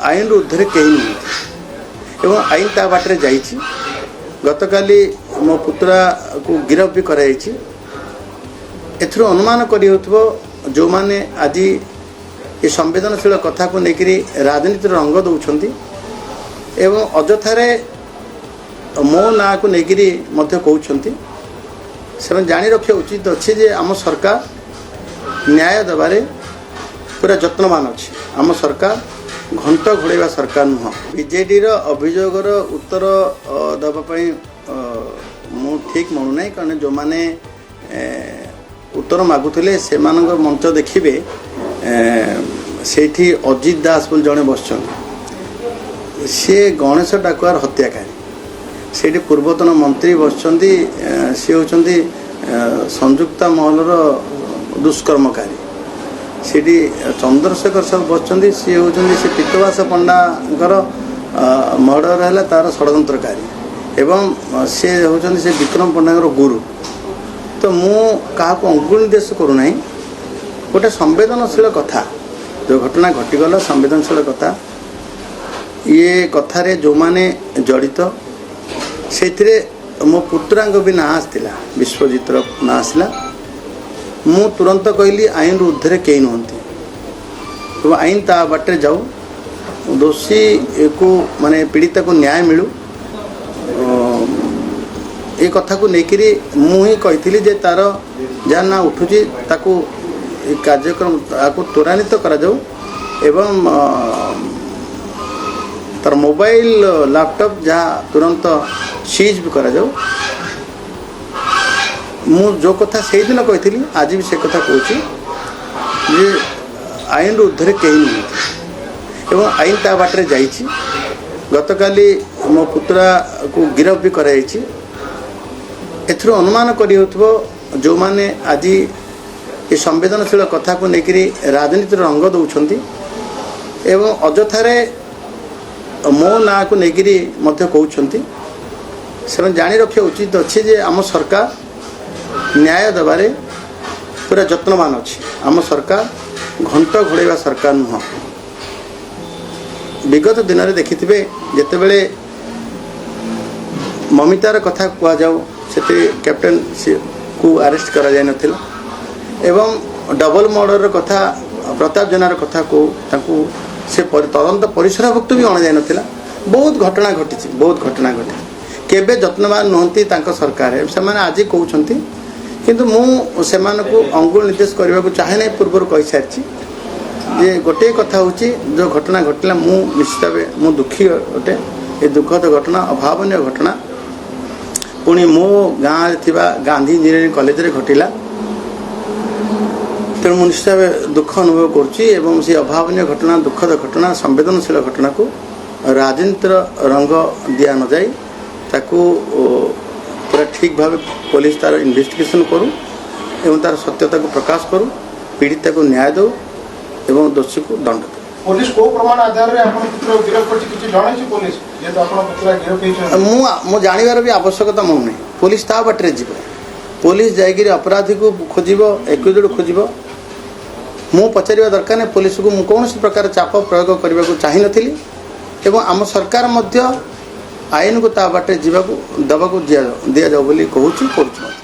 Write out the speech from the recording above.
आईन ऊर्धर कहीं नहीं एवं आईन ता बाटे जा गतकाली मो पुत्रा को गिरफ भी कराई एथर अनुमान कर जो माने आज ये संवेदनशील कथा को लेकर राजनीतिर रंग दौरान एवं अजथारे मो ना को लेकर कहते से जानी रखा उचित अच्छे जे आम सरकार न्याय देवारे पूरा यत्नवान अच्छे। आम सरकार घंट घोड़ाइवा सरकार नुह। बीजेडी अभियोगर उत्तर देवाई मु ठीक मनुना कारण जो मैंने उत्तर मागुले से मंच देखिए से अजित दास जड़े बस सी गणेश डाकुआर हत्याकारी से पूर्वतन मंत्री बस सी होती संयुक्ता महलर दुष्कर्मकारी से चंद्रशेखर सब बस सी होती से पीतवास पंडाकर मर्डर है तार षड्यंत्रकारी एवं सी होती से विक्रम पंडाकर गुरु। तो मु क्या अंगुल निर्देश करूना गोटे संवेदनशील कथा जो घटना घटीगला संवेदनशील कथा ये कथार जो मैंने जड़ित से मो पुत्रांग भी ना आसला विश्वजित ना आसला मु तुरंत कहली आईन ऊर्धर कहीं नुहति तो आईन ता बाटे जाऊ दोषी को माने पीड़िता को न्याय मिलू ये कथा को लेकर मुझे कही जे तार जहाँ ना उठुची ताकू कार्यक्रम त्वरान्वित करा जाऊ एवं तार मोबाइल लैपटॉप जहाँ तुरंत सीज भी करा जाऊ। मु जो कथा से दिन कही आज भी से कथा कहूँ जे आईन ऊर्धर कहीं नहीं एवं आईन ता बाटे जा गतकाली मो पुत्रा को गिरफ भी कराई एथर अनुमान कर जो मैंने आज ये संवेदनशील कथा को लेकर राजनीतिर रंग दौरान एवं अजथारे मो ना को लेकर कहते से जानी रखा उचित अच्छे जे आम सरकार न्याय देवारे पूरा यत्नवान अच्छे। आम सरकार घंट घोड़ाइवा सरकार नुह। विगत दिन में देखिथे जिते बड़े ममितार कथा कहुँ से कैप्टेन को अरेस्ट करा जाय नथिला एवं डबल मर्डर कथा प्रताप जेनार कथा को से तदंत परिसरभुक्त भी अणा जाय नथिला। बहुत घटना घटी बहुत घटना घटी केबे यत्नवान नुहति सरकार से आज कहते किंतु मु से अंगुल निर्देश करने को चाहे ना पूर्व कही सारी जे गोटे कथा हूँ जो घटना घटला मु निश्चित भाव मु दुखी अटे ये दुखद घटना अभावन घटना पुणी मो गाँव गांधी इंजीनियरिंग कॉलेज रे घटिला तेणु मु निश्चित भाव दुख अनुभव करुँची से अभावन घटना दुखद घटना संवेदनशील घटना को राजनीतिर रंग दिया न जाए ताकू पूरा ठीक भाव पुलिस तार इन्वेस्टिगेशन करू एवं तार सत्यता को प्रकाश करू पीड़िता को न्याय दो एवं दोषी को दंड दो। पुलिस को प्रमाण आधार रे आपण पुत्र गिरफ करछि किछि जणाई छि पुलिस जे तो आपण पुत्र गिरफ हेछि मु जानिबार भी आवश्यकता मो नहीं पुलिस ता बाटरे जीव पुलिस जाइगिरी अपराधी को खोजिब एक्यूज्ड खोजिब मु पचारिबा दरकार नै पुलिस को मु कौन प्रकार चाप प्रयोग करबा को चाहि नथिली एवं आम सरकार मध्य आईन को ता बाटे जीवा को दबा को दिया जाओ बोली कहूँ करूँ।